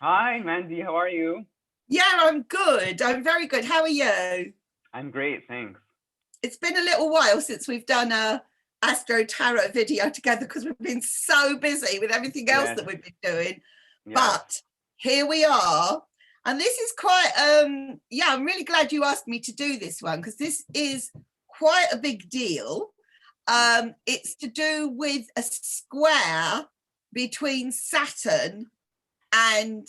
Hi, Mandy. How are you? Yeah, I'm good. I'm very good. How are you? I'm great, thanks. It's been a little while since we've done a Astro-Tarot video together because we've been so busy with everything else Yes, that we've been doing. yes. But here we are. And this is quite, yeah, I'm really glad you asked me to do this one because this is quite a big deal. It's to do with a square between Saturn and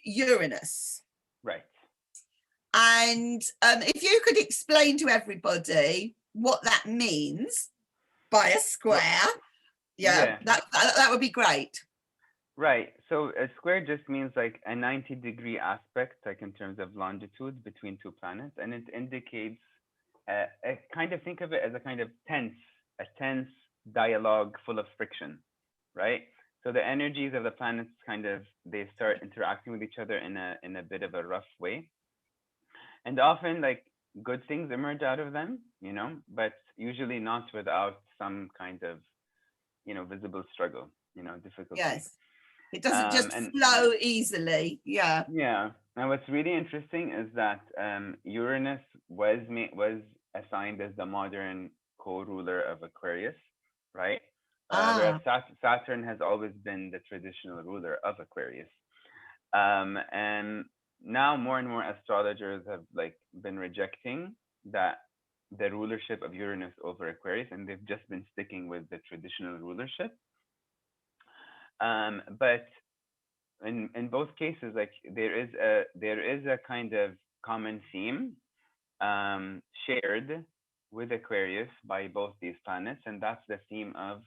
Uranus. Right. And if you could explain to everybody what that means by a Well, square, yeah, yeah, that would be great. right. So a square just means like a 90-degree aspect, like in terms of longitude between two planets, and it indicates a kind of think of it as a kind of tense dialogue full of friction, right? So the energies of the planets kind of they start interacting with each other in a bit of a rough way, and often like good things emerge out of them, but usually not without some kind of visible struggle, difficulty. Yes, it doesn't just And flow easily. Yeah. yeah, and what's really interesting is that Uranus was assigned as the modern co-ruler of Aquarius, right? Whereas Ah, Saturn has always been the traditional ruler of Aquarius. And now more and more astrologers have like been rejecting that the rulership of Uranus over Aquarius, and they've just been sticking with the traditional rulership. But in both cases, like there is a kind of common theme shared with Aquarius by both these planets, and that's the theme of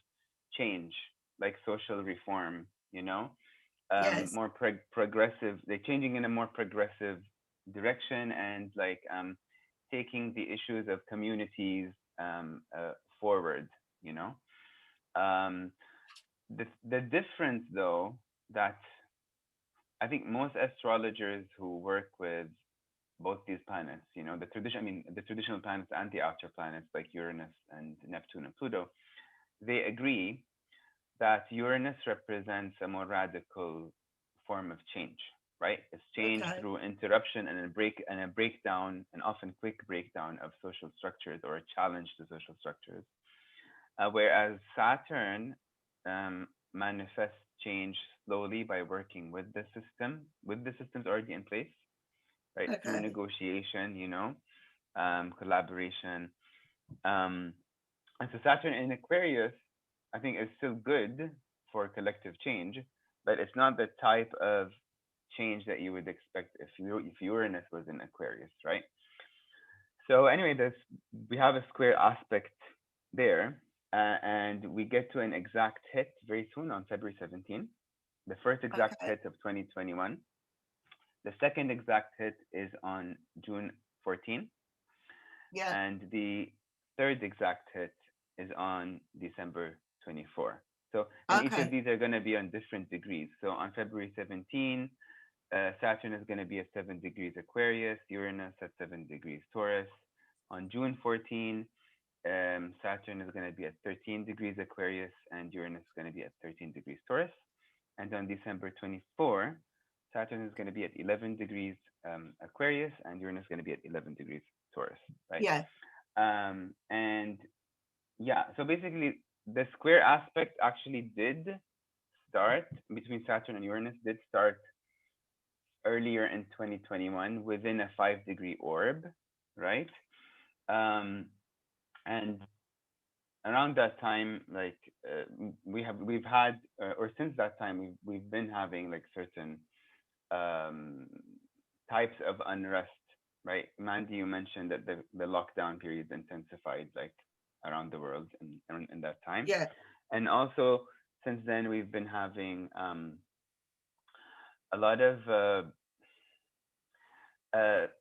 change, like social reform, yes, more progressive. They're changing in a more progressive direction, and like taking the issues of communities forward. You know, um, the difference though that I think most astrologers who work with both these planets, the traditional planets and the outer planets like Uranus and Neptune and Pluto, they agree that Uranus represents a more radical form of change, right? It's change okay, through interruption and a breakdown, an often quick breakdown of social structures or a challenge to social structures. Whereas Saturn manifests change slowly by working with the systems already in place, right? Through okay, negotiation, collaboration. Um, and so Saturn in Aquarius, I think, is still good for collective change, but it's not the type of change that you would expect if Uranus was in Aquarius, right? So anyway, we have a square aspect there, and we get to an exact hit very soon on February 17th, the first exact okay. hit of 2021. The second exact hit is on June 14th, Yeah, and the third exact hit is on December 24th. So, and each of okay, these are going to be on different degrees. So on February 17, Saturn is going to be at 7 degrees Aquarius, Uranus at 7 degrees Taurus. On June 14, Saturn is going to be at 13 degrees Aquarius, and Uranus is going to be at 13 degrees Taurus. And on December 24, Saturn is going to be at 11 degrees Aquarius, and Uranus is going to be at 11 degrees Taurus, right? yeah, And yeah, so basically, the square aspect actually did start between Saturn and Uranus, did start earlier in 2021 within a 5-degree orb, right? Um, and around that time, like we've had, or since that time, we've been having like certain um, types of unrest, right? Mandy, you mentioned that the lockdown periods intensified like around the world in that time. yeah, And also, since then, we've been having a lot of,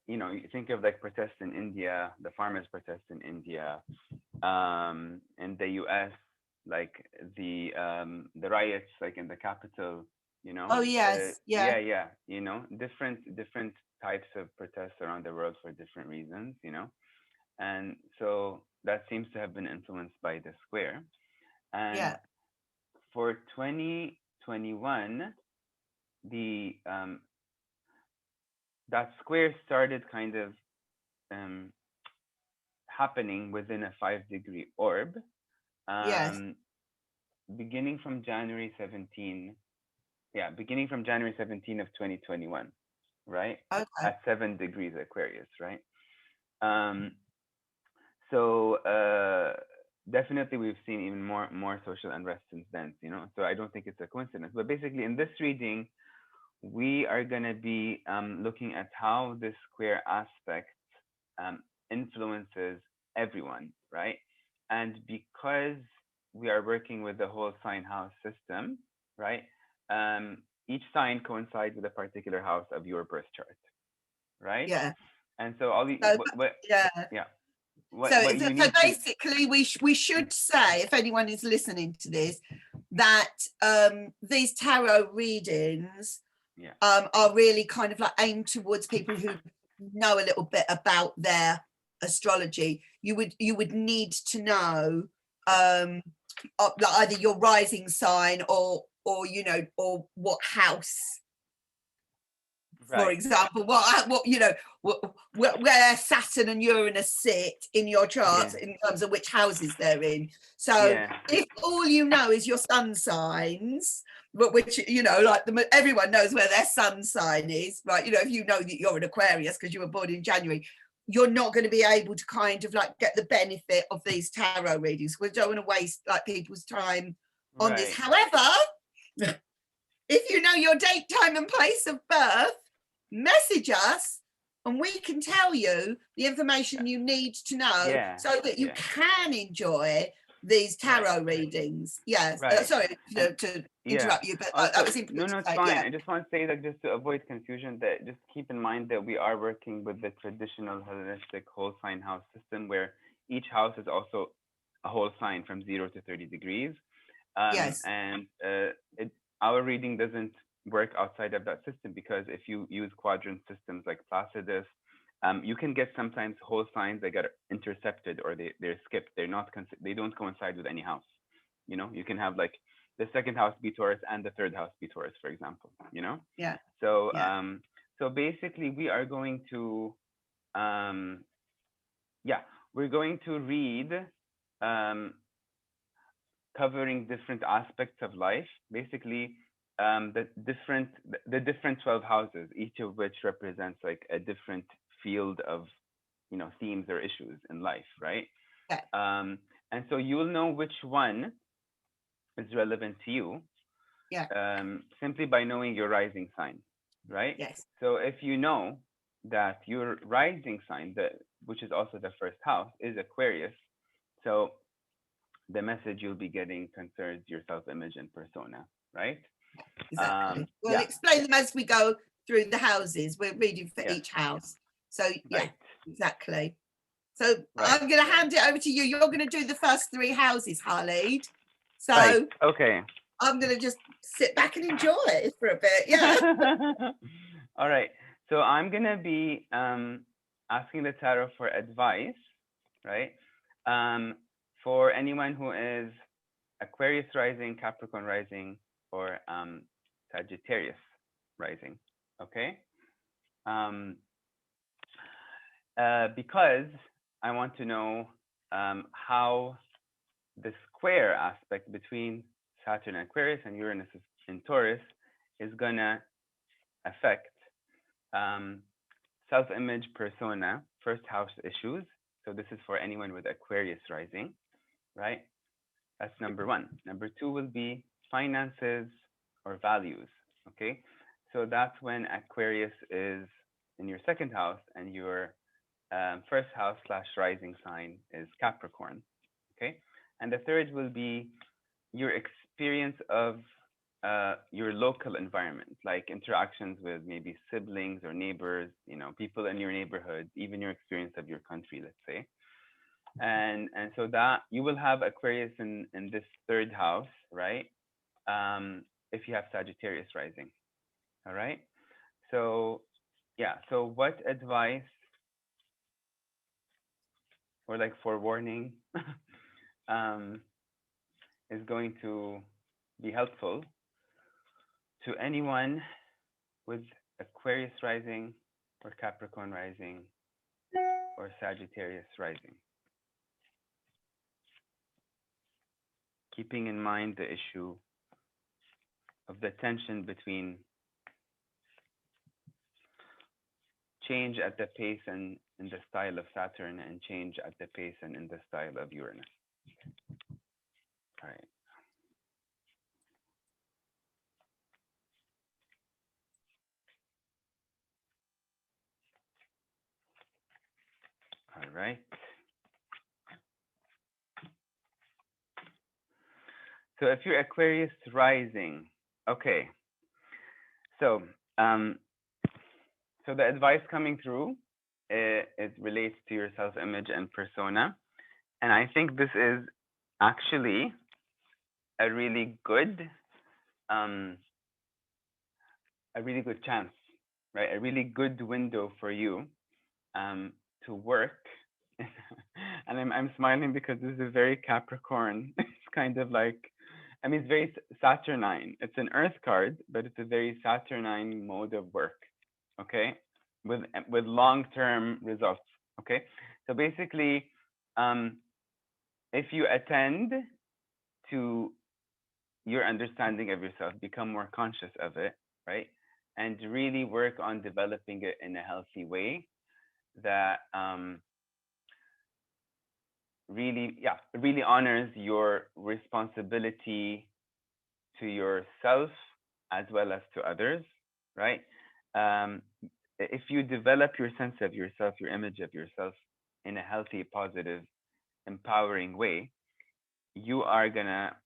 you think of like protests in India, the farmers' protests in India, in the US, like the riots like in the capital, oh yes, yeah, yeah, yeah, different types of protests around the world for different reasons, and so that seems to have been influenced by the square. And yeah, for 2021, the that square started kind of um, happening within a 5 degree orb, Yes. um, beginning from January 17. Yeah, beginning from January 17 of 2021, right? Okay. At 7 degrees Aquarius, right? Um, so definitely we've seen even more social unrest since then, you know. So I don't think it's a coincidence. But basically, in this reading, we are gonna be looking at how this square aspect um, influences everyone, right? And because we are working with the whole sign house system, right? Um, each sign coincides with a particular house of your birth chart, right? Yeah. And so all the So what yeah. yeah, So, what you so need to basically, we should say, if anyone is listening to this, that these tarot readings yeah, are really kind of like aimed towards people who know a little bit about their astrology. You would need to know yeah, like either your rising sign or you know or what house, for right, example, what you know, where Saturn and Uranus sit in your yeah, charts in terms of which houses they're in. So yeah, if all you know is your sun signs, but which you know, like everyone knows where their sun sign is, right? You know, if you know that you're an Aquarius because you were born in January, you're not going to be able to kind of like get the benefit of these tarot readings. We don't want to waste like people's time on this. right, However, if you know your date, time, and place of birth, message us and we can tell you the information you need to know yeah, so that you yeah, can enjoy these right, tarot readings. Yes. right, Sorry and to yeah. interrupt you, but that Also, was no, important no, to it's say. fine. Yeah. I just want to say that just to avoid confusion, that just keep in mind that we are working with the traditional Hellenistic whole sign house system, where each house is also a whole sign from 0 to 30 degrees. Yes. And our reading doesn't work outside of that system, because if you use quadrant systems like Placidus, you can get sometimes whole signs that get intercepted, or they're skipped. They don't coincide with any house. You know, you can have like the second house be Taurus and the third house be Taurus, for example. You know, Yeah. so Yeah. so basically we are going to um, yeah, we're going to read um, covering different aspects of life, basically the different 12 houses, each of which represents like a different field of, you know, themes or issues in life, right? Yeah. um, and so you'll know which one is relevant to you Yeah. simply by knowing your rising sign, right? Yes. So if you know that your rising sign, which is also the first house, is Aquarius, so the message you'll be getting concerns your self-image and persona, right? Exactly. We'll Yeah, explain them as we go through the houses. We're reading for yeah, each house. So yeah, right, exactly. So right, I'm going to hand it over to you. You're going to do the first three houses, Khalid. right. So Okay. I'm going to just sit back and enjoy it for a bit. Yeah. All right. So I'm gonna be asking the tarot for advice, right? Um, for anyone who is Aquarius rising, Capricorn rising, or Sagittarius rising. Okay. Um, because I want to know how the square aspect between Saturn and Aquarius and Uranus in Taurus is gonna affect um, self-image, persona, first house issues. So this is for anyone with Aquarius rising, right? That's number one. Number two will be finances or values. Okay, so that's when Aquarius is in your second house and your first house slash rising sign is Capricorn. Okay, and the third will be your experience of your local environment, like interactions with maybe siblings or neighbors, you know, people in your neighborhood, even your experience of your country, let's say. And so that you will have Aquarius in this third house, right? If you have Sagittarius rising. All right. So yeah. So what advice or like forewarning um, is going to be helpful to anyone with Aquarius rising or Capricorn rising or Sagittarius rising. Keeping in mind the issue of the tension between change at the pace and in the style of Saturn and change at the pace and in the style of Uranus. All right. All right. So if you're Aquarius rising, okay. So so the advice coming through, it relates to your self-image and persona, and I think this is actually a really good chance, right? A really good window for you to work. And I'm smiling because this is very Capricorn. It's kind of like, I mean, it's very Saturnine. It's an Earth card, but it's a very Saturnine mode of work. Okay, with long-term results. Okay, so basically, if you attend to your understanding of yourself, become more conscious of it, right, and really work on developing it in a healthy way, that really honors your responsibility to yourself as well as to others, right? If you develop your sense of yourself, your image of yourself in a healthy, positive, empowering way, you are gonna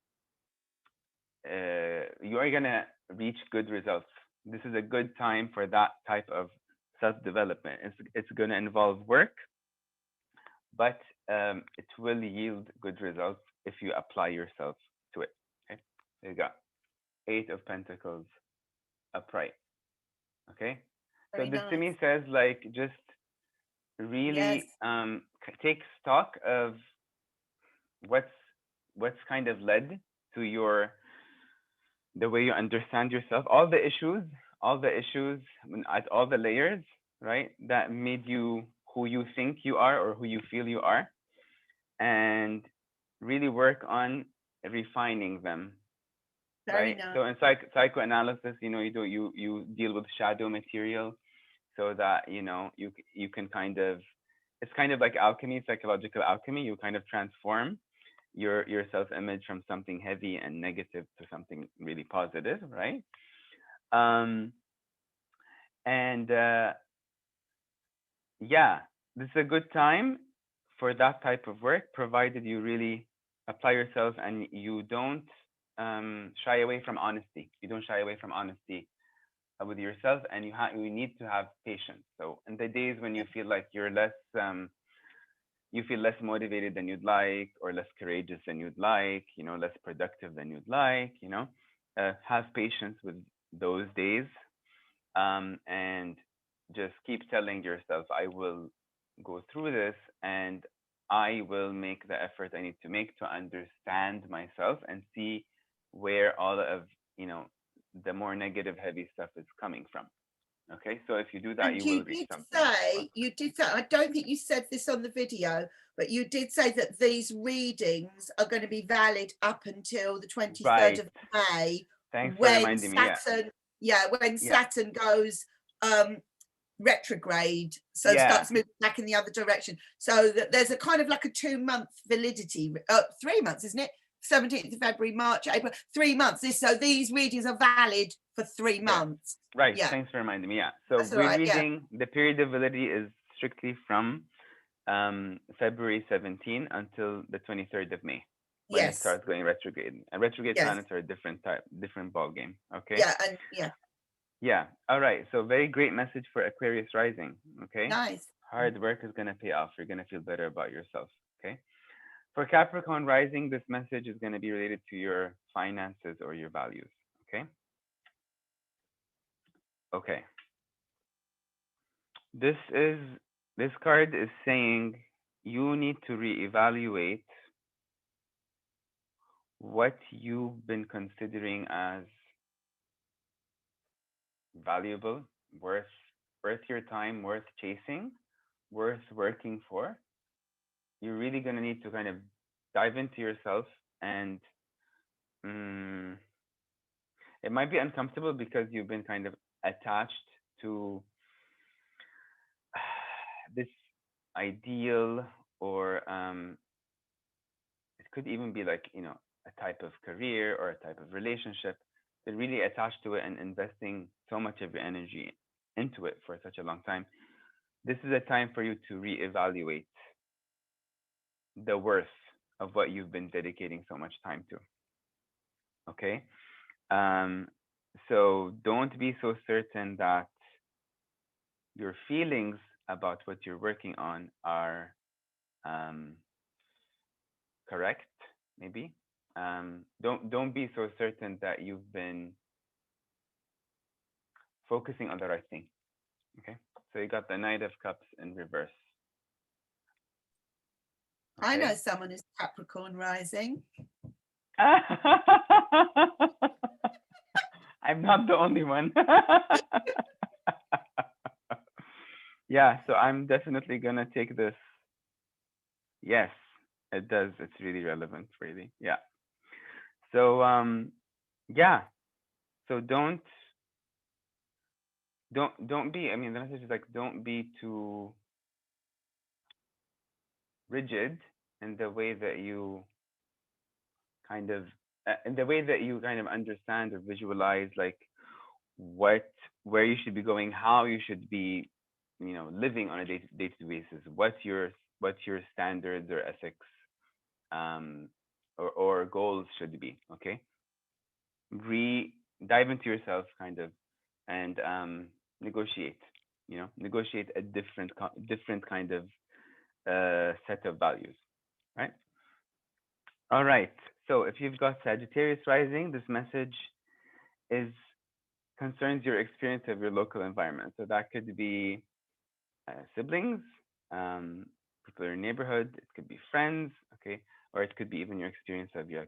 reach good results. This is a good time for that type of self-development. It's gonna involve work, but it will yield good results if you apply yourself to it. Okay, there you go. 8 of Pentacles upright. Okay, so Very this to nice. me says like just really take stock of what's kind of led to the way you understand yourself, all the issues at all the layers, right, that made you who you think you are or who you feel you are, and really work on refining them. Very Right. nice. So in psychoanalysis, you deal with shadow material, so that you can kind of, it's kind of like alchemy, psychological alchemy. You kind of transform your self image from something heavy and negative to something really positive, right? And yeah, this is a good time for that type of work, provided you really apply yourself and you don't shy away from honesty. You don't shy away from honesty with yourself, and you need to have patience. So in the days when you feel like you're less you feel less motivated than you'd like, or less courageous than you'd like, less productive than you'd like, have patience with those days, and just keep telling yourself, I will go through this, and I will make the effort I need to make to understand myself and see where all of the more negative, heavy stuff is coming from. Okay, so if you do that, And you will reach something. you did say, I don't think you said this on the video, but you did say that these readings are going to be valid up until the 23rd Right. of May. Thanks for when reminding me. when Yeah. Saturn goes retrograde, so Yeah. starts moving back in the other direction. So that there's a kind of like a 2-month validity, 3 months, isn't it? 17th of February, March, April, 3 months. So these readings are valid for 3 months. Right. Yeah. Thanks for reminding me. Yeah. So That's all right, reading, the period of validity is strictly from February 17 until the 23rd of May, when it starts going retrograde. And retrograde planets are a different ball game. Okay. Yeah. All right. So very great message for Aquarius rising. Okay. Nice. Hard work is going to pay off. You're going to feel better about yourself. Okay. For Capricorn rising, this message is going to be related to your finances or your values. Okay. Okay. This card is saying you need to reevaluate what you've been considering as valuable, worth worth your time, worth chasing, worth working for, you're really gonna need to kind of dive into yourself and mm, it might be uncomfortable because you've been kind of attached to this ideal or it could even be like a type of career or a type of relationship that really attached to it and investing so much of your energy into it for such a long time. This is a time for you to reevaluate the worth of what you've been dedicating so much time to. Okay. um so don't be so certain that your feelings about what you're working on are um correct, maybe. Don't be so certain that you've been focusing on the right thing. Okay. So you got the Knight of Cups in reverse. I know Okay. someone who's Capricorn rising. I'm not the only one. Yeah, so I'm definitely gonna take this. Yes, it does. It's really relevant, really. Yeah. So yeah. So don't be. I mean, the message is like don't be too rigid in the way that you kind of in the way that you kind of understand or visualize like what where you should be going, how you should be, living on a day-to-day basis. What's your standards or ethics, um, or goals should be. Okay, re dive into yourself kind of and negotiate. Negotiate a different kind of set of values. Right. All right. So if you've got Sagittarius rising, this message is concerns your experience of your local environment. So that could be siblings, people in your neighborhood. It could be friends, okay, or it could be even your experience of your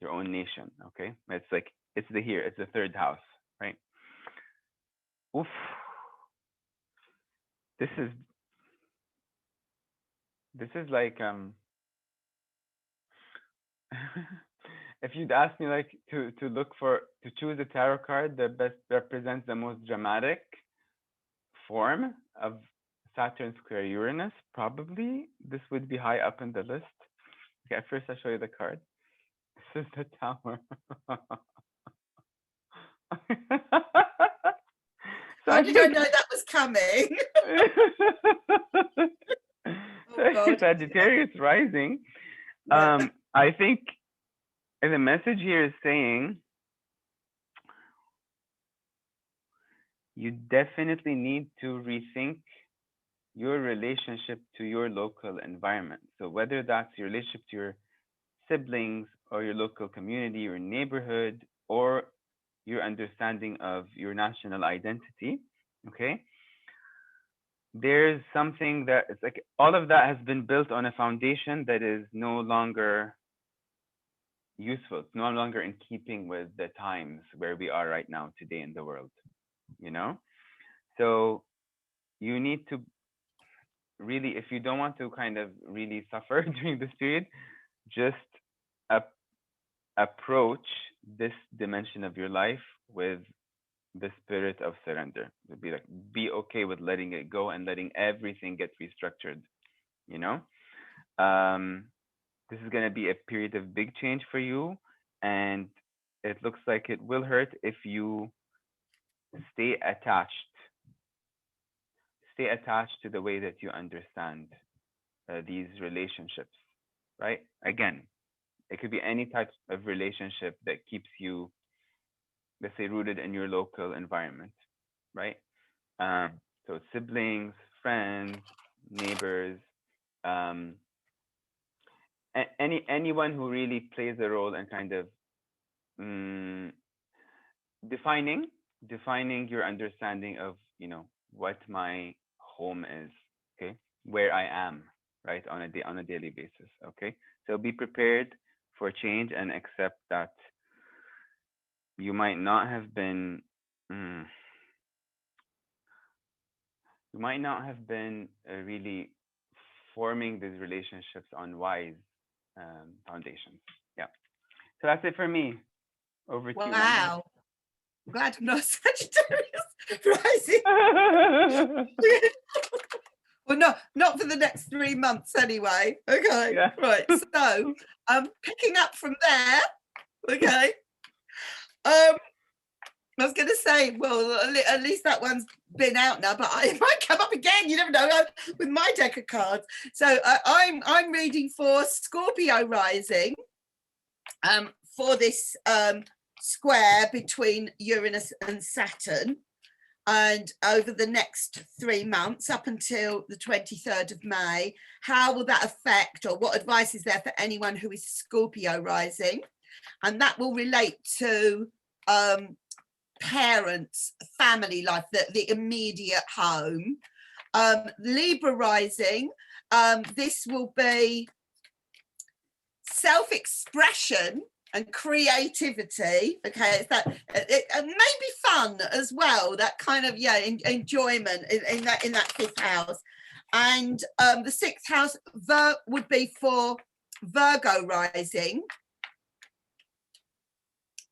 own nation, okay. It's like it's the third house, right? Oof. This is this is like if you'd ask me like to choose a tarot card that best represents the most dramatic form of Saturn square Uranus, probably this would be high up in the list. Okay, first I'll show you the card. This is the Tower. So How I did I think know that was coming? Oh so God. Sagittarius rising. Yeah. I think the message here is saying you definitely need to rethink your relationship to your local environment. So whether that's your relationship to your siblings or your local community, your neighborhood, or your understanding of your national identity, okay? There's something that it's like all of that has been built on a foundation that is no longer useful. It's no longer in keeping with the times where we are right now today in the world, you know? So you need to really, if you don't want to kind of really suffer during this period, just ap- approach this dimension of your life with the spirit of surrender. Be okay with letting it go and letting everything get restructured, you know? Um, this is going to be a period of big change for you, and it looks like it will hurt if you stay attached. Stay attached to the way that you understand these relationships, right? Again, it could be any type of relationship that keeps you, let's say, rooted in your local environment, right? Um, so siblings, friends, neighbors, um, anyone who really plays a role in kind of mm, defining defining your understanding of what my home is, okay, where I am, right, on a daily basis, okay. So be prepared for change and accept that you might not have been mm, you might not have been really forming these relationships on wise foundations. Yeah. So that's it for me. Over to you, Mandy. Wow. I'm glad I'm not Sagittarius rising. Well, not for the next 3 months anyway. Okay, Yeah. right. So picking up from there. Okay. I was going to say, well, at least that one's been out now, but it might come up again. You never know with my deck of cards. So I'm reading for Scorpio rising for this square between Uranus and Saturn. And over the next 3 months, up until the 23rd of May, how will that affect, or what advice is there for anyone who is Scorpio rising? And that will relate to parents, family life, the immediate home. Libra rising, this will be self-expression and creativity. Okay, it's that it maybe fun as well, that kind of enjoyment in that fifth house. And the sixth house would be for Virgo rising,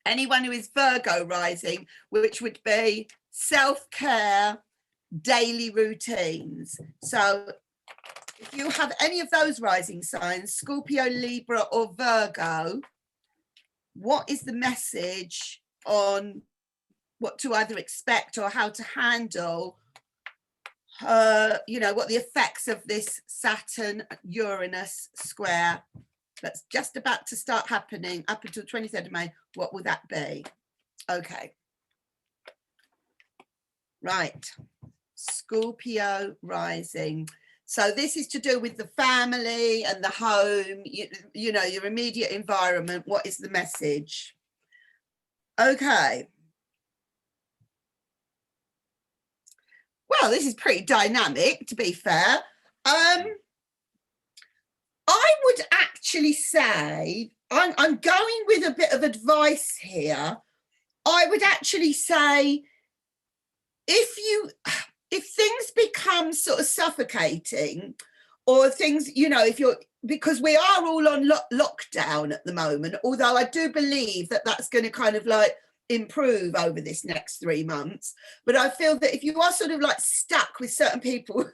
anyone who is Virgo rising, which would be self-care, daily routines. So if you have any of those rising signs, Scorpio, Libra or Virgo, what is the message on what to either expect or how to handle, what the effects of this Saturn-Uranus square that's just about to start happening up until 23rd of May, what will that be? Okay. Right. Scorpio rising. So this is to do with the family and the home, you know, your immediate environment. What is the message? Okay. Well, this is pretty dynamic, to be fair. I would actually say, I'm going with a bit of advice here. I would actually say, if things become sort of suffocating, or things, you know, because we are all on lockdown at the moment, although I do believe that that's going to kind of like improve over this next 3 months. But I feel that if you are sort of like stuck with certain people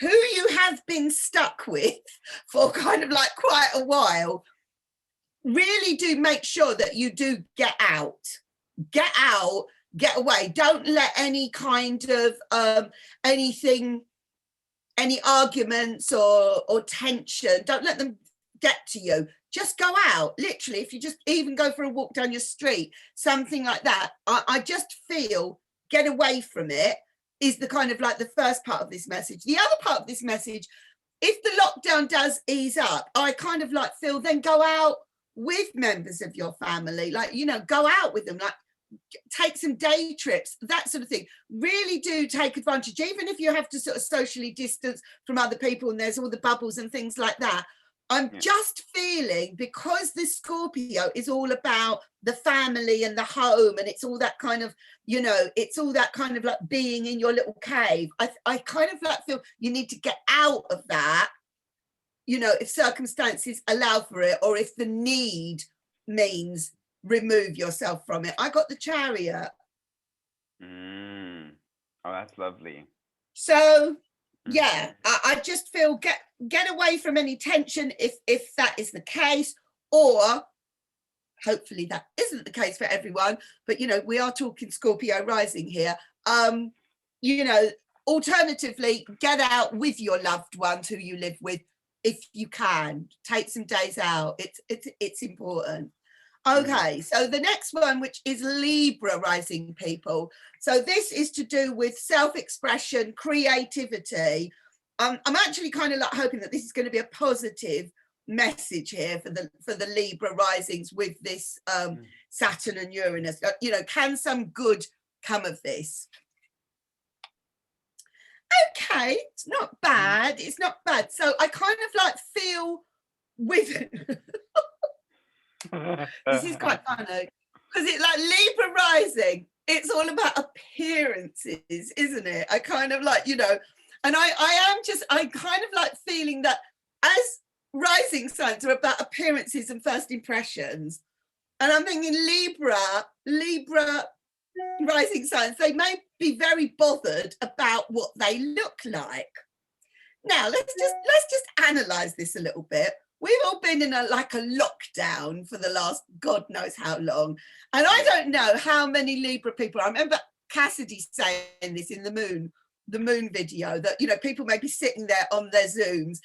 who you have been stuck with for kind of like quite a while, really do make sure that you do get out, get away. Don't let any kind of any arguments or tension, don't let them get to you. Just go out, literally. If you just even go for a walk down your street, something like that, I just feel get away from it is the kind of like the first part of this message. The other part of this message, if the lockdown does ease up, I kind of like feel then go out with members of your family, like, you know, go out with them, like take some day trips, that sort of thing. Really do take advantage, even if you have to sort of socially distance from other people and there's all the bubbles and things like that. I'm just feeling, because this Scorpio is all about the family and the home, and it's all that kind of, you know, it's all that kind of like being in your little cave. I kind of like feel you need to get out of that, you know, if circumstances allow for it, or if the need means remove yourself from it. I got the Chariot. Oh, that's lovely. So yeah, I just feel get away from any tension if that is the case, or hopefully that isn't the case for everyone, but you know, we are talking Scorpio rising here. You know, alternatively, get out with your loved ones who you live with if you can. Take some days out. It's important. Okay, so the next one, which is Libra rising people. So this is to do with self-expression, creativity. I'm actually kind of like hoping that this is going to be a positive message here for the Libra risings with this Saturn and Uranus. You know, can some good come of this? Okay, it's not bad. It's not bad. So I kind of like feel with it. This is quite funny because it's like Libra rising. it's all about appearances, isn't it? I kind of like, you know, and I kind of like feeling that as rising signs are about appearances and first impressions. And I'm thinking Libra rising signs, they may be very bothered about what they look like. Now let's just analyze this a little bit. We've all been in a lockdown for the last God knows how long. And I don't know how many Libra people, I remember Cassidy saying this in the moon video, that, you know, people may be sitting there on their Zooms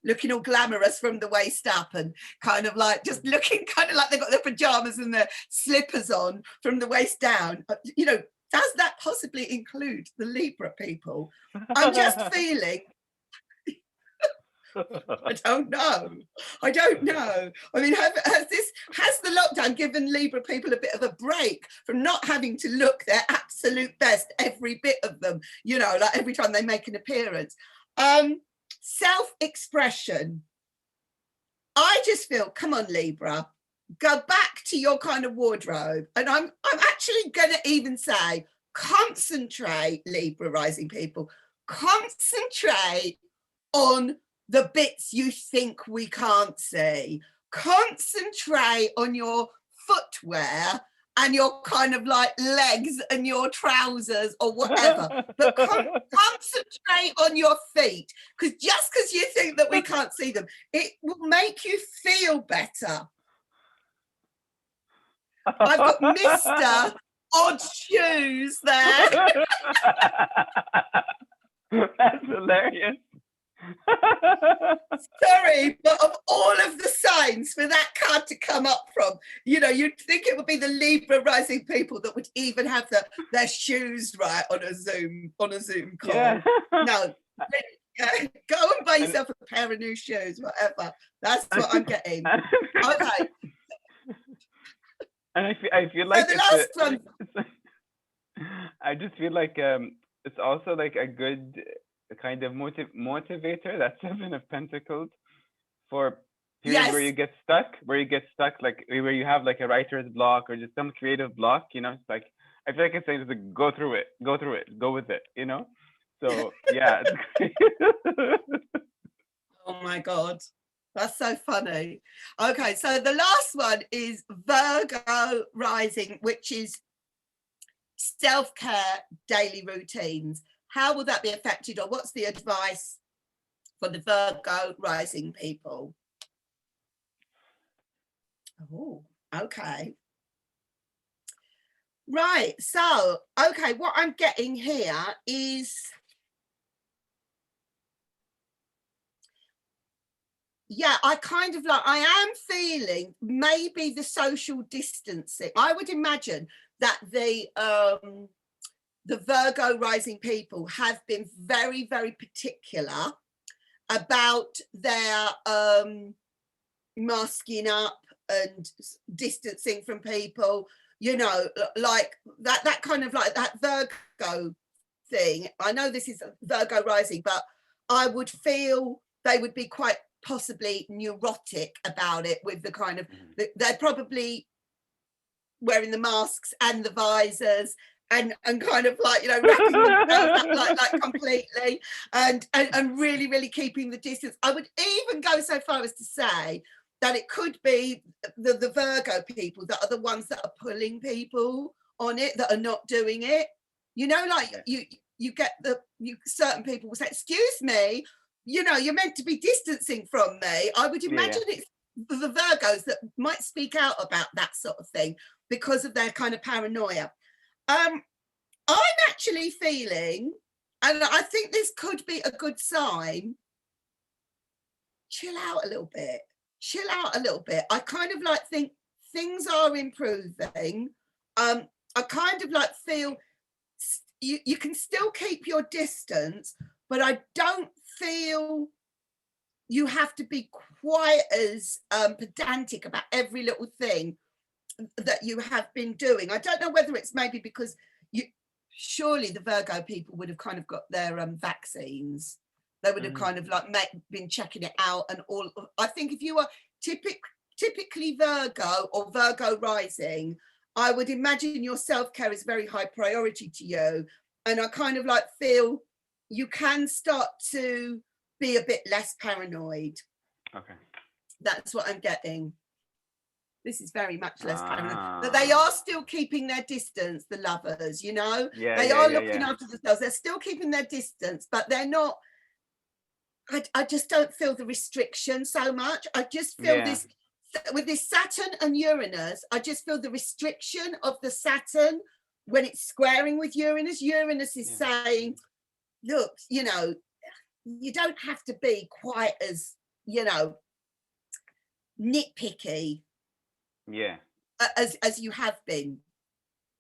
looking all glamorous from the waist up and kind of like just looking kind of like they've got their pajamas and their slippers on from the waist down. You know, does that possibly include the Libra people? I'm just feeling, I don't know. I mean, has the lockdown given Libra people a bit of a break from not having to look their absolute best, every bit of them, you know, like every time they make an appearance? Self-expression. I just feel, come on, Libra, go back to your kind of wardrobe. And I'm actually going to even say, concentrate, Libra rising people, concentrate on the bits you think we can't see. Concentrate on your footwear and your kind of like legs and your trousers or whatever, but concentrate on your feet, because just because you think that we can't see them, it will make you feel better. I've got Mr. Odd Shoes there. That's hilarious. Sorry, but of all of the signs for that card to come up from, you know, you'd think it would be the Libra rising people that would even have their shoes right on a Zoom call. Yeah. No, go and buy yourself a pair of new shoes, whatever. That's what I'm getting. Okay. And I feel like so the last one. I just feel like it's also like a good kind of motivator, that Seven of Pentacles, for periods where you get stuck, like where you have like a writer's block or just some creative block, you know. It's like, I feel like it's saying, like, go through it, go with it, you know. So yeah. Oh my God, that's so funny. Okay, so the last one is Virgo rising, which is self-care, daily routines. How will that be affected, or what's the advice for the Virgo rising people? Oh, okay. Right, so, okay, what I'm getting here is, yeah, I kind of like, I am feeling maybe the social distancing. I would imagine that the Virgo rising people have been very, very particular about their masking up and distancing from people, you know, like that kind of like that Virgo thing. I know this is Virgo rising, but I would feel they would be quite possibly neurotic about it, with the kind of, they're probably wearing the masks and the visors and kind of like, you know, wrapping themselves up like completely and really, really keeping the distance. I would even go so far as to say that it could be the Virgo people that are the ones that are pulling people on it, that are not doing it. You know, like you get certain people will say, excuse me, you know, you're meant to be distancing from me. I would imagine it's the Virgos that might speak out about that sort of thing because of their kind of paranoia. I'm actually feeling, and I think this could be a good sign, chill out a little bit. I kind of like think things are improving. I kind of like feel you can still keep your distance, but I don't feel you have to be quite as pedantic about every little thing that you have been doing. I don't know whether it's maybe because surely the Virgo people would have kind of got their vaccines. They would have kind of like been checking it out and all. I think if you are typically Virgo or Virgo rising, I would imagine your self-care is very high priority to you. And I kind of like feel you can start to be a bit less paranoid. Okay. That's what I'm getting. This is very much less paranoid. But they Ah. are still keeping their distance, the lovers, you know? Yeah, They yeah, are yeah, looking yeah. after themselves. They're still keeping their distance, but they're not. I just don't feel the restriction so much. I just feel Yeah. this with this Saturn and Uranus. I just feel the restriction of the Saturn when it's squaring with Uranus. Uranus is Yeah. saying, look, you know, you don't have to be quite as, you know, nitpicky Yeah. as you have been.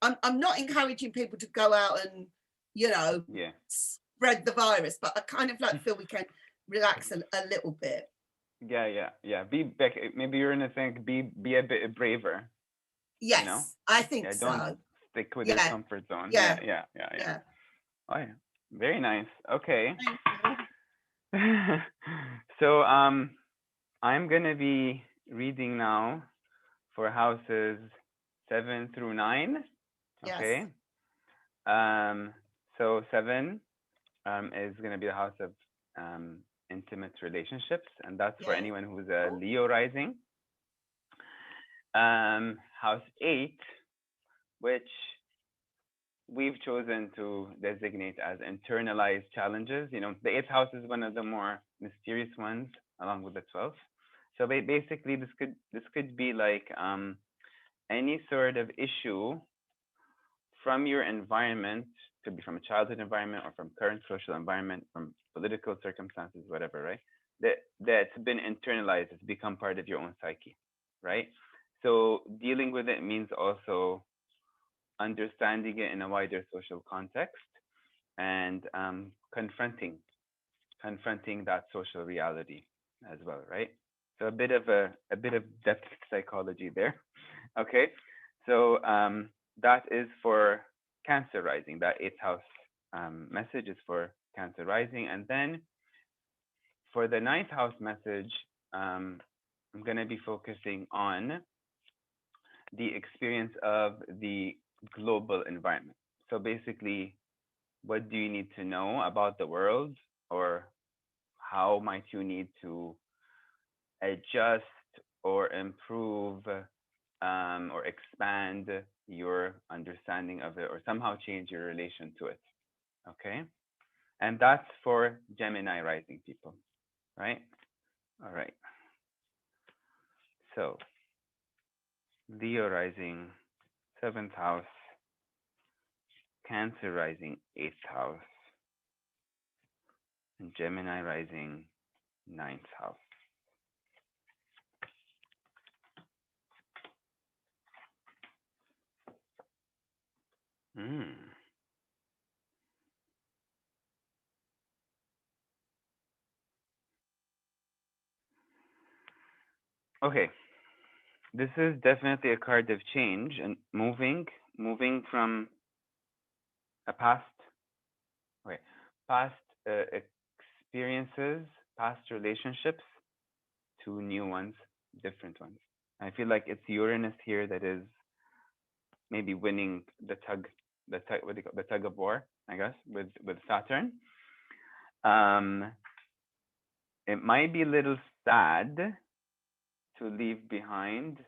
I'm not encouraging people to go out and, you know, Yeah. spread the virus, but I kind of like feel we can relax a little bit. Yeah, yeah, yeah. Be like, maybe you're in a thing. Be a bit braver. You know. Yes, I think Yeah. Don't so. stick with your Yeah, comfort zone. Yeah, yeah, yeah, yeah, yeah. yeah. Oh yeah. Very nice. Okay. Thank you. So I'm gonna be reading now for houses 7 through 9. Yes, Okay. Um. So 7 is gonna be the house of intimate relationships, and that's for yeah. anyone who's a Leo rising. House 8, which we've chosen to designate as internalized challenges. You know, the 8th house is one of the more mysterious ones, along with the 12th. So basically, this could be like any sort of issue from your environment, could be from a childhood environment or from current social environment, from political circumstances, whatever, right? That's been internalized, it's become part of your own psyche, right? So dealing with it means also understanding it in a wider social context and confronting that social reality as well, right? So a bit of depth psychology there. Okay, so that is for Cancer rising. That 8th house message is for Cancer rising, and then for the 9th house message, I'm gonna be focusing on the experience of the global environment. So basically, what do you need to know about the world, or how might you need to adjust or improve or expand your understanding of it, or somehow change your relation to it? Okay. And that's for Gemini rising people, right? All right. So, Leo rising, 7th house, Cancer rising, 8th house, and Gemini rising, 9th house. Mm. Okay, this is definitely a card of change and moving from a wait, past experiences, past relationships to new ones, different ones. I feel like it's Uranus here that is maybe winning what do you call, the tug of war, I guess, with Saturn. Um, it might be a little sad to leave behind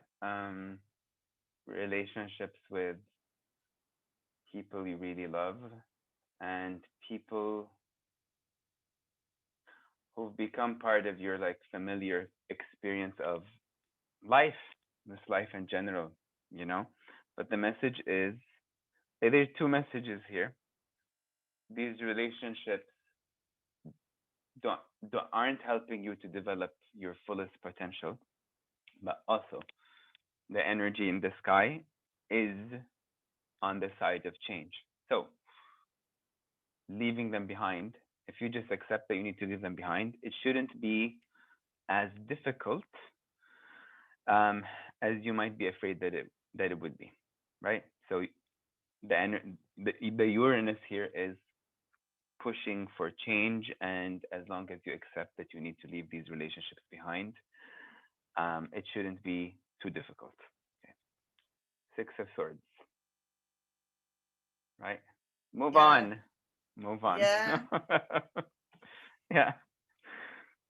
relationships with people you really love and people who've become part of your like familiar experience of life, this life in general, you know. But the message is there's two messages here. These relationships don't, aren't helping you to develop your fullest potential, but also the energy in the sky is on the side of change. So leaving them behind, if you just accept that you need to leave them behind, it shouldn't be as difficult as you might be afraid that it would be, right? So the Uranus here is pushing for change, and as long as you accept that you need to leave these relationships behind, it shouldn't be too difficult. Okay. Six of Swords, right? Move Yeah. on. Move on. Yeah. Yeah.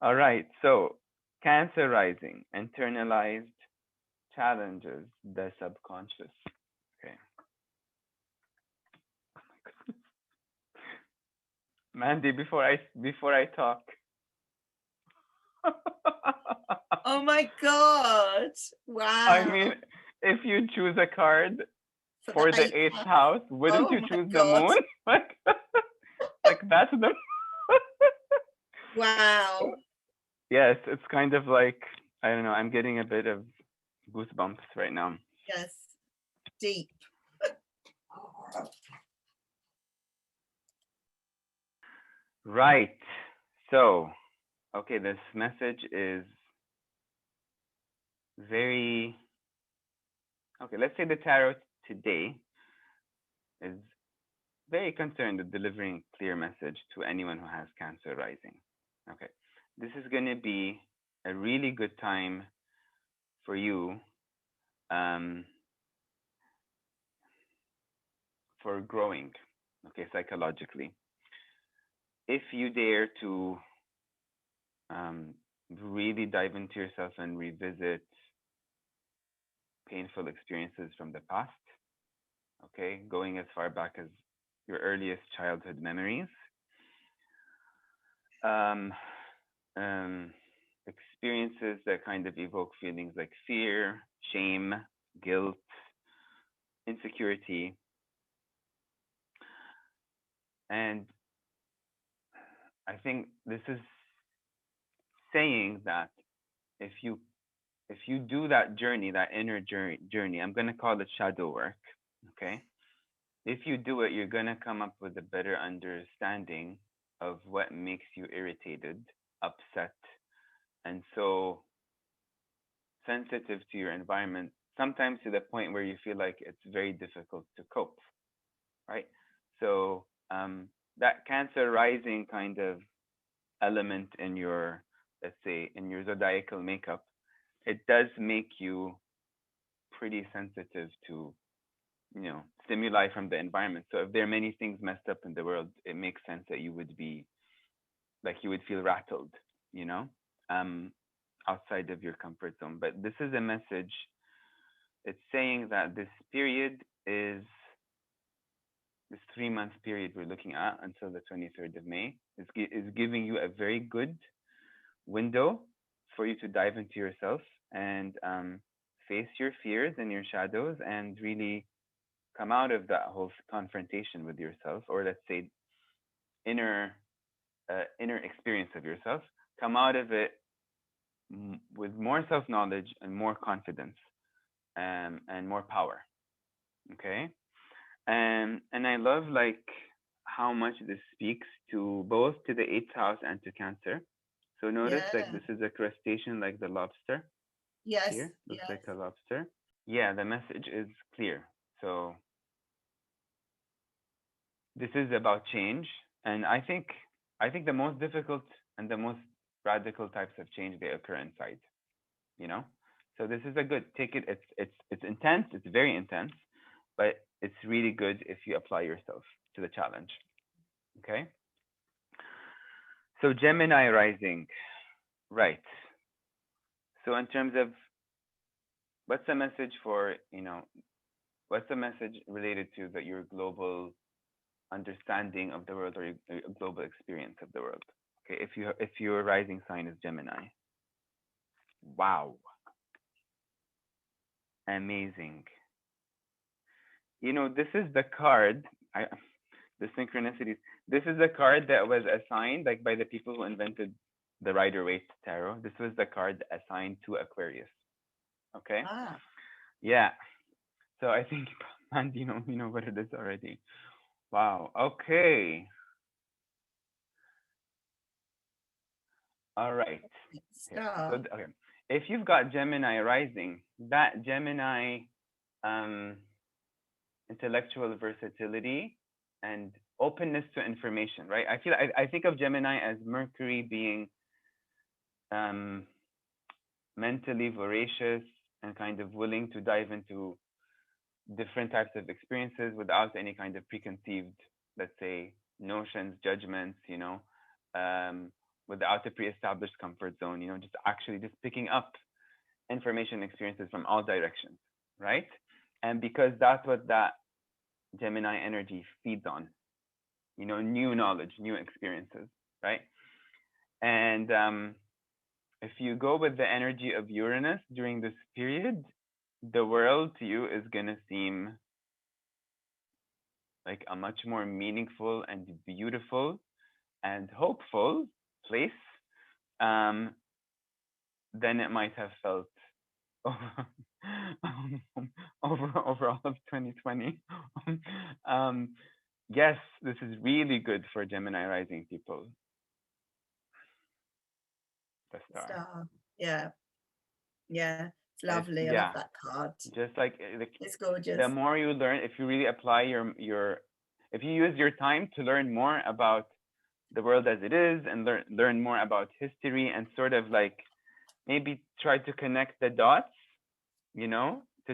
All right. So, Cancer rising, internalized challenges the subconscious. Okay. Mandy, before I talk. Oh my God. I Wow. mean, if you choose a card For the for the eighth eighth house. house, wouldn't Oh you my choose the God. moon? Like that's the Wow. yes, it's kind of like I don't know, I'm getting a bit of goosebumps right now. Yes. Deep. Right. So, okay, this message is very okay, let's say the tarot today is very concerned with delivering a clear message to anyone who has Cancer rising. Okay. This is going to be a really good time for you um, for growing, okay, psychologically. If you dare to um, really dive into yourself and revisit painful experiences from the past, okay, going as far back as your earliest childhood memories, um, um, experiences that kind of evoke feelings like fear, shame, guilt, insecurity, and I think this is saying that if you if you do that journey, that inner journey, I'm gonna call it shadow work, okay? If you do it, you're gonna come up with a better understanding of what makes you irritated, upset, and so sensitive to your environment, sometimes to the point where you feel like it's very difficult to cope, right? So that Cancer rising kind of element in your, let's say, in your zodiacal makeup, it does make you pretty sensitive to, stimuli from the environment. So if there are many things messed up in the world, it makes sense that you would be like you would feel rattled, you know, um, outside of your comfort zone. But this is a message. It's saying that this period is this 3 month period we're looking at until the 23rd of May is giving you a very good window for you to dive into yourself and face your fears and your shadows and really come out of that whole confrontation with yourself, or let's say inner inner experience of yourself. Come out of it with more self knowledge and more confidence and more power. Okay, and I love like how much this speaks to both to the eighth house and to Cancer. So notice like Yeah. this is a crustacean like the lobster Yes. here. Looks Yes. like a lobster. Yeah, the message is clear. So this is about change, and I think the most difficult and the most radical types of change they occur inside. You know, so this is a good take it. It's intense. It's very intense, but it's really good if you apply yourself to the challenge. Okay. So Gemini rising, right? So in terms of what's the message for what's the message related to that your global understanding of the world or your global experience of the world. Okay, if your rising sign is Gemini, wow, amazing. This is the card. The synchronicities. This is the card that was assigned like by the people who invented the Rider-Waite tarot. This was the card assigned to Aquarius. Okay. Ah. Yeah. So I think, man, you know what it is already. Wow. Okay. All right. Okay. So Star. okay, if you've got Gemini rising, that Gemini um, intellectual versatility and openness to information, right? I think of Gemini as Mercury being um, mentally voracious and kind of willing to dive into different types of experiences without any kind of preconceived, let's say, notions, judgments, without a pre-established comfort zone, just actually just picking up information experiences from all directions, right? And because that's what that Gemini energy feeds on, new knowledge, new experiences, right? And if you go with the energy of Uranus during this period, the world to you is going to seem like a much more meaningful and beautiful and hopeful place than it might have felt over all of 2020. Yes, this is really good for Gemini rising people. The star. Star. Yeah. It's lovely. I love that card. Just like it's gorgeous. The more you learn, if you really apply if you use your time to learn more about the world as it is and learn more about history and sort of like maybe try to connect the dots, to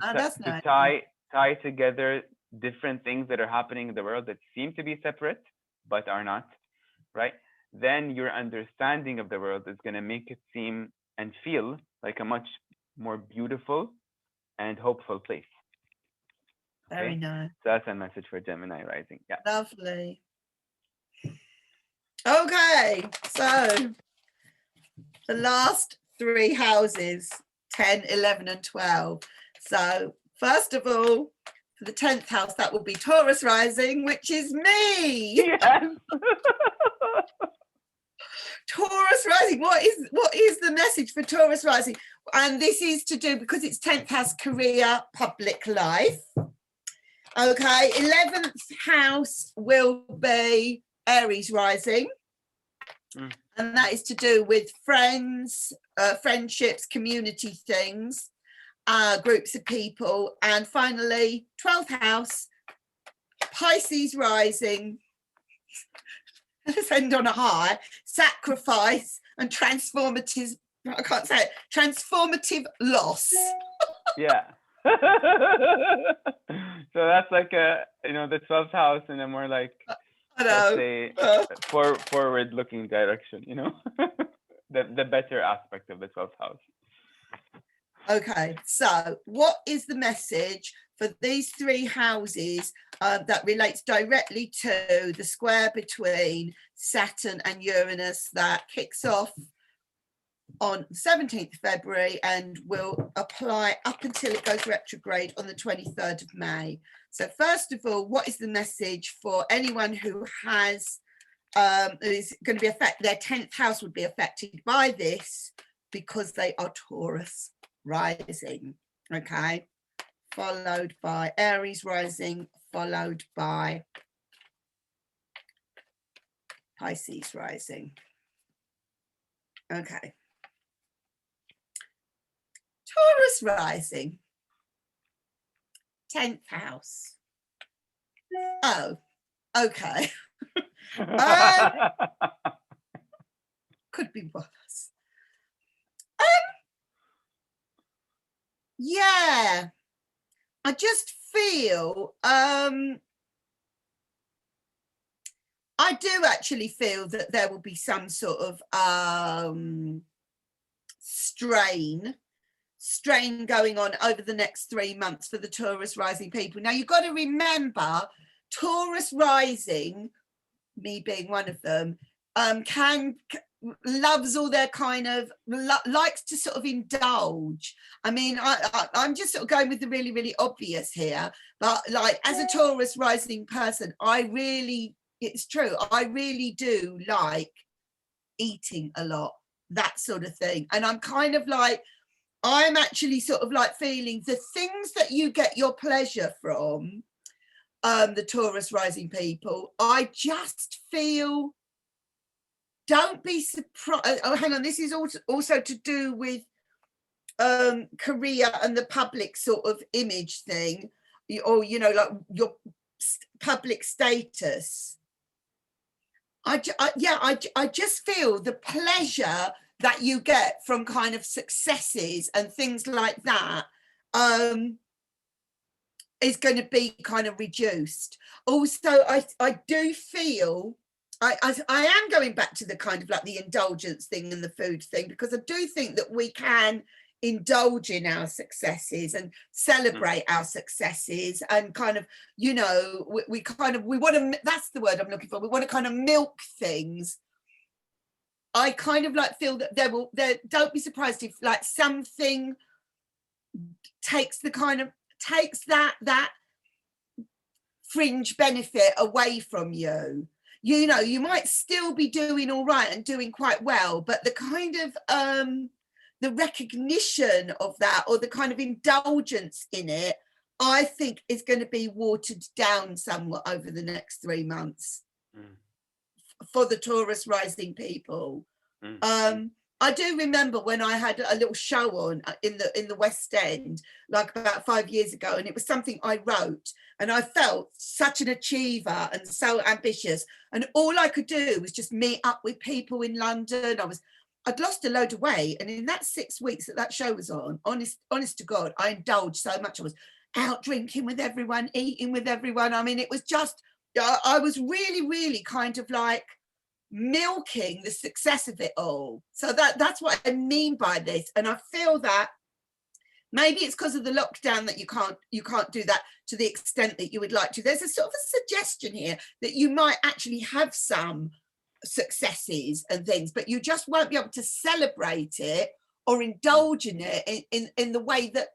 tie together different things that are happening in the world that seem to be separate but are not, right? Then your understanding of the world is going to make it seem and feel like a much more beautiful and hopeful place. Okay? Very nice. So that's a message for Gemini rising. Yeah. Lovely. Okay, so the last 3 houses, 10, 11, and 12. So first of all, for the 10th house, that will be Taurus rising, which is me. Yes. Taurus rising. What is the message for Taurus rising? And this is to do, because it's 10th house, career, public life. Okay, 11th house will be Aries rising. And that is to do with friends, friendships, community things, groups of people. And finally, 12th house, Pisces rising. Let's end on a high. Sacrifice and transformative, I can't say it, transformative loss. Yeah. So that's like the 12th house in a more like, let's say, forward-looking direction, the better aspect of the 12th house. Okay, so what is the message for these 3 houses that relates directly to the square between Saturn and Uranus that kicks off on 17th of February and will apply up until it goes retrograde on the 23rd of May. So first of all, what is the message for anyone who has is going to be affected? Their 10th house would be affected by this because they are Taurus rising, okay, followed by Aries rising, followed by Pisces rising. Okay. Taurus rising, 10th house. Oh, okay. Could be worse. Yeah, I just feel I do actually feel that there will be some sort of strain going on over the next 3 months for the Taurus rising people. Now you've got to remember, Taurus rising, me being one of them, loves all their kind of likes to sort of indulge. I mean, I'm just sort of going with the really, really obvious here, but like as a Taurus rising person, it's true, I really do like eating a lot, that sort of thing. And I'm kind of like, I'm actually sort of like feeling the things that you get your pleasure from, the Taurus rising people, I just feel, don't be surprised. Oh, hang on, this is also to do with career and the public sort of image thing, or like your public status. I just feel the pleasure that you get from kind of successes and things like that. is going to be kind of reduced. Also, I do feel I am going back to the kind of like the indulgence thing and the food thing, because I do think that we can indulge in our successes and celebrate our successes, and kind of, you know, we want to, that's the word I'm looking for, we want to kind of milk things. I kind of like feel that don't be surprised if like something takes that fringe benefit away from you. You know, you might still be doing all right and doing quite well, but the kind of the recognition of that, or the kind of indulgence in it, I think is going to be watered down somewhat over the next 3 months for the Taurus rising people. I do remember when I had a little show on in the West End, like about 5 years ago, and it was something I wrote, and I felt such an achiever and so ambitious, and all I could do was just meet up with people in London. I'd lost a load of weight, and in that 6 weeks that show was on, honest to God, I indulged so much. I was out drinking with everyone, eating with everyone. I mean, it was just, I was really, really kind of like milking the success of it all. So that's what I mean by this. And I feel that maybe it's because of the lockdown that you can't do that to the extent that you would like to. There's a sort of a suggestion here that you might actually have some successes and things, but you just won't be able to celebrate it or indulge in it in the way that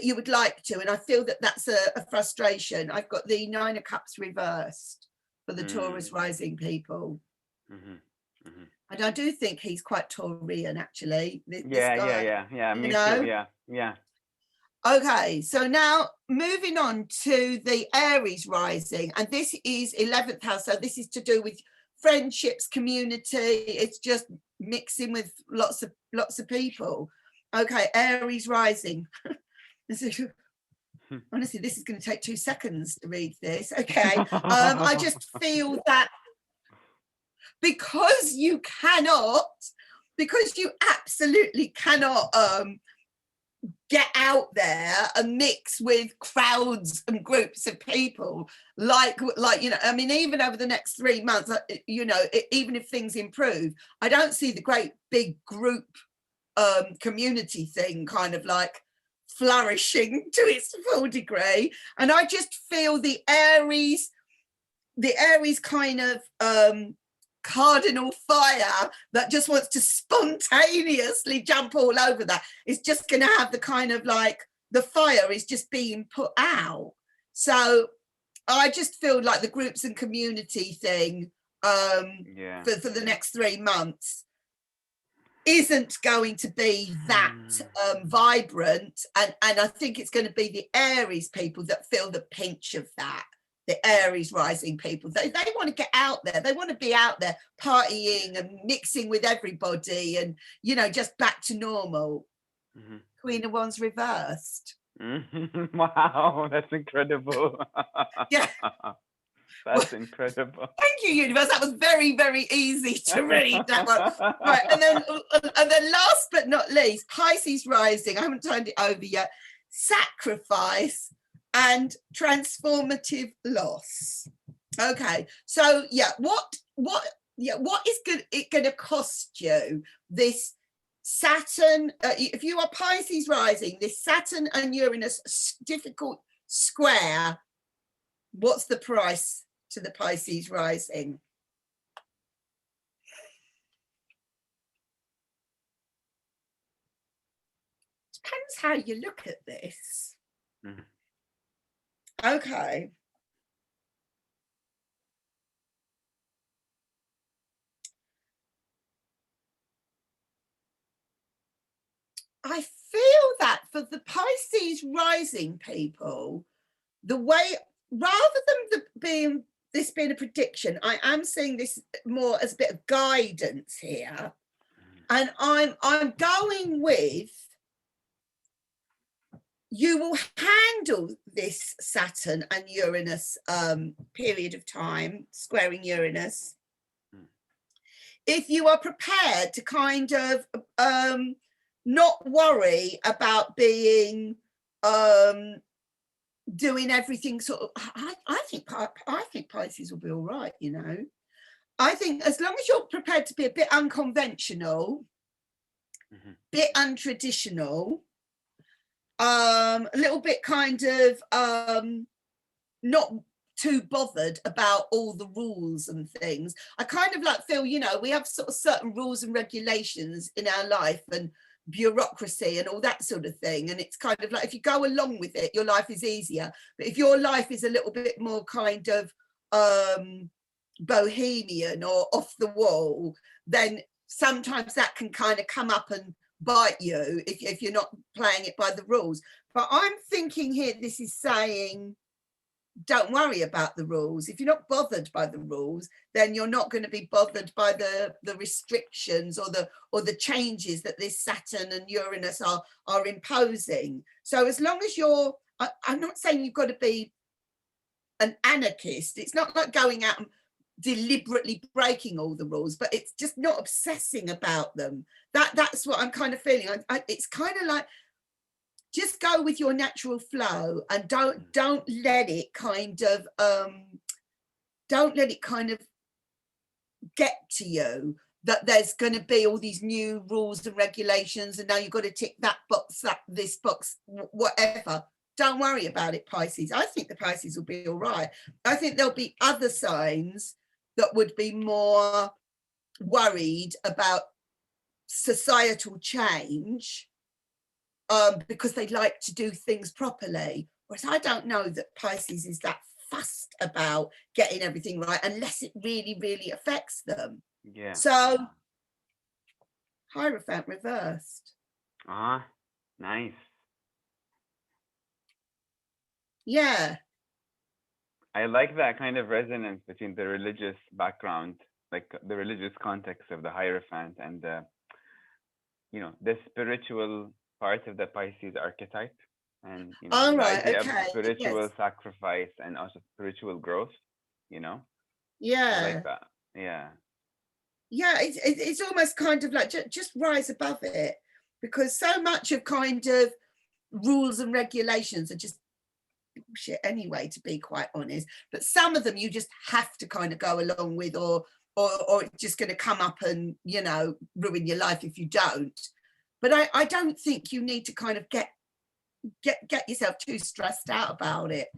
you would like to. And I feel that that's a frustration. I've got the 9 of Cups reversed for the Taurus rising people. And I do think he's quite Taurian, actually. This guy, me too. Yeah. Okay, so now moving on to the Aries rising, and this is 11th house. So this is to do with friendships, community. It's just mixing with lots of people. Okay, Aries rising. Honestly, this is going to take 2 seconds to read this. Okay, I just feel that because you absolutely cannot get out there and mix with crowds and groups of people like you know, I mean, even over the next 3 months, you know, even if things improve, I don't see the great big group community thing kind of like flourishing to its full degree. And I just feel the Aries kind of cardinal fire that just wants to spontaneously jump all over that is just going to have the kind of like, the fire is just being put out. So I just feel like the groups and community thing for the next 3 months isn't going to be that vibrant, and I think it's going to be the Aries people that feel the pinch of that. The Aries rising people, they want to get out there, they want to be out there partying and mixing with everybody, and you know, just back to normal. Queen of Wands reversed. Wow, that's incredible. Yeah. That's incredible. Thank you, universe. That was very, very easy to read, that one. Right, and then last but not least, Pisces rising. I haven't turned it over yet. Sacrifice and transformative loss. Okay, so yeah, what is it going to cost you, this Saturn? If you are Pisces rising, this Saturn and Uranus difficult square, what's the price to the Pisces rising? Depends how you look at this. Okay. I feel that for the Pisces rising people, the way, rather than this being a prediction, I am seeing this more as a bit of guidance here. And I'm going with, you will handle this Saturn and Uranus period of time, squaring Uranus, if you are prepared to kind of not worry about being doing everything sort of, I think Pisces will be all right, you know. I think as long as you're prepared to be a bit unconventional, bit untraditional, a little bit kind of not too bothered about all the rules and things. I kind of like feel, you know, we have sort of certain rules and regulations in our life and bureaucracy and all that sort of thing, and it's kind of like if you go along with it, your life is easier. But if your life is a little bit more kind of bohemian or off the wall, then sometimes that can kind of come up and bite you if you're not playing it by the rules. But I'm thinking here, this is saying don't worry about the rules. If you're not bothered by the rules, then you're not going to be bothered by the restrictions or the changes that this Saturn and Uranus are imposing. So as long as you're, I'm not saying you've got to be an anarchist. It's not like going out and deliberately breaking all the rules, but it's just not obsessing about them. That's what I'm kind of feeling. It's kind of like, just go with your natural flow and don't let it kind of get to you that there's going to be all these new rules and regulations and now you've got to tick that box, this box, whatever. Don't worry about it, Pisces. I think the Pisces will be all right. I think there'll be other signs that would be more worried about societal change because they like to do things properly. Whereas I don't know that Pisces is that fussed about getting everything right unless it really, really affects them. Yeah. So, Hierophant reversed. Ah, nice. Yeah. I like that kind of resonance between the religious background, like the religious context of the Hierophant and the, you know, the spiritual part of the Pisces archetype, and you know, the idea of spiritual sacrifice and also spiritual growth, you know. Yeah, I like that. Yeah, it's almost kind of like just rise above it, because so much of kind of rules and regulations are just bullshit anyway, to be quite honest. But some of them you just have to kind of go along with, or it's just going to come up and, you know, ruin your life if you don't. But I don't think you need to kind of get yourself too stressed out about it.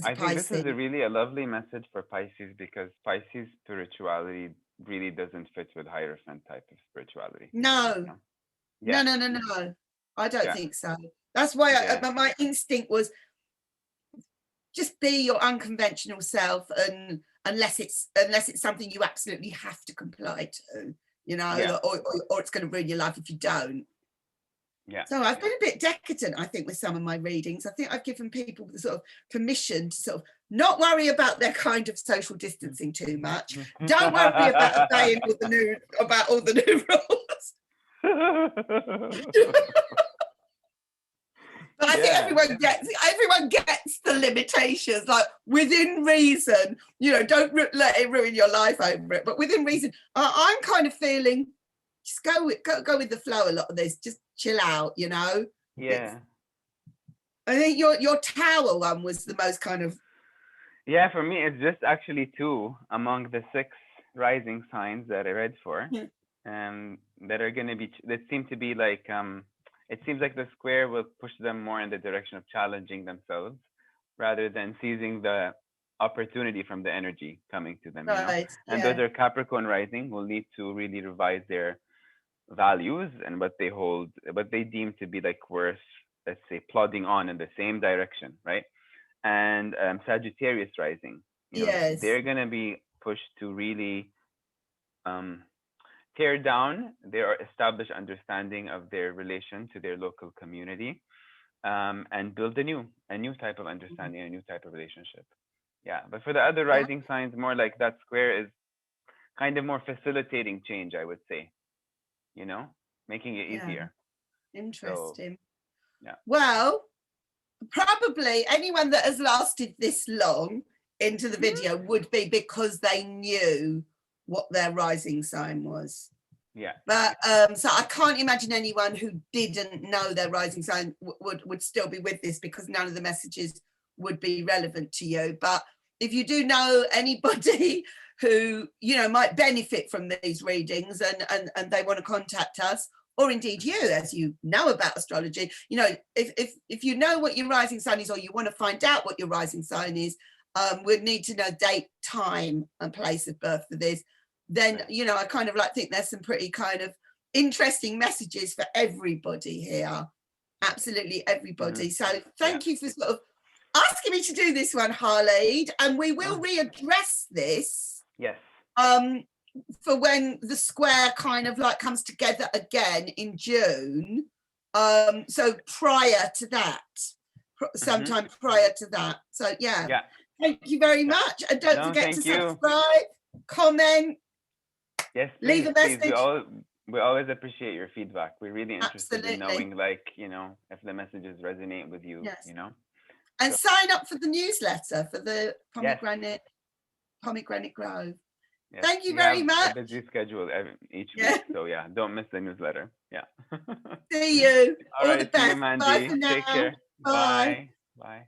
I think this is really a lovely message for Pisces, because Pisces spirituality really doesn't fit with Hierophant type of spirituality. No, you know? Yeah. No. I don't think so. That's why my instinct was just be your unconventional self, and unless it's something you absolutely have to comply to, you know, or it's going to ruin your life if you don't. Yeah. So I've been a bit decadent, I think, with some of my readings. I think I've given people the sort of permission to sort of not worry about their kind of social distancing too much. Don't worry about obeying all the new rules. But I think everyone gets the limitations, like within reason. You know, don't let it ruin your life over it, but within reason. I'm kind of feeling, just go with the flow. A lot of this, just chill out. You know. Yeah. I think your Tower one was the most kind of. Yeah, for me, it's just actually 2 among the 6 rising signs that I read for, that are going to be, that seem to be like, it seems like the square will push them more in the direction of challenging themselves rather than seizing the opportunity from the energy coming to them. Right. You know? And those are Capricorn rising, will need to really revise their values and what they hold, what they deem to be like worth, let's say, plodding on in the same direction, right? And Sagittarius rising, you know, they're going to be pushed to really tear down their established understanding of their relation to their local community, and build a new type of understanding, a new type of relationship. Yeah, but for the other rising signs, more like that square is kind of more facilitating change, I would say, you know, making it easier. Interesting. So, well, probably anyone that has lasted this long into the video would be because they knew what their rising sign was. Yeah. But so I can't imagine anyone who didn't know their rising sign would still be with this, because none of the messages would be relevant to you. But if you do know anybody who, you know, might benefit from these readings and they want to contact us, or indeed you, as you know about astrology, you know, if you know what your rising sign is, or you want to find out what your rising sign is, we'd need to know date, time and place of birth for this. Then, you know, I kind of like think there's some pretty kind of interesting messages for everybody here. Absolutely everybody. So thank you for sort of asking me to do this one, Khalid, and we will readdress this. Yes. For when the square kind of like comes together again in June. So prior to that, sometime prior to that. So yeah. Thank you very much. And don't forget to subscribe, comment, leave a message. Please. We always appreciate your feedback. We're really interested in knowing, like, you know, if the messages resonate with you, you know. And sign up for the newsletter for the Pomegranate Grove. Yes. Thank you very much. A busy schedule each week, so yeah, don't miss the newsletter. Yeah. See you. All right, the best. see you, Mandy. Bye for now. Take care. Bye. Bye.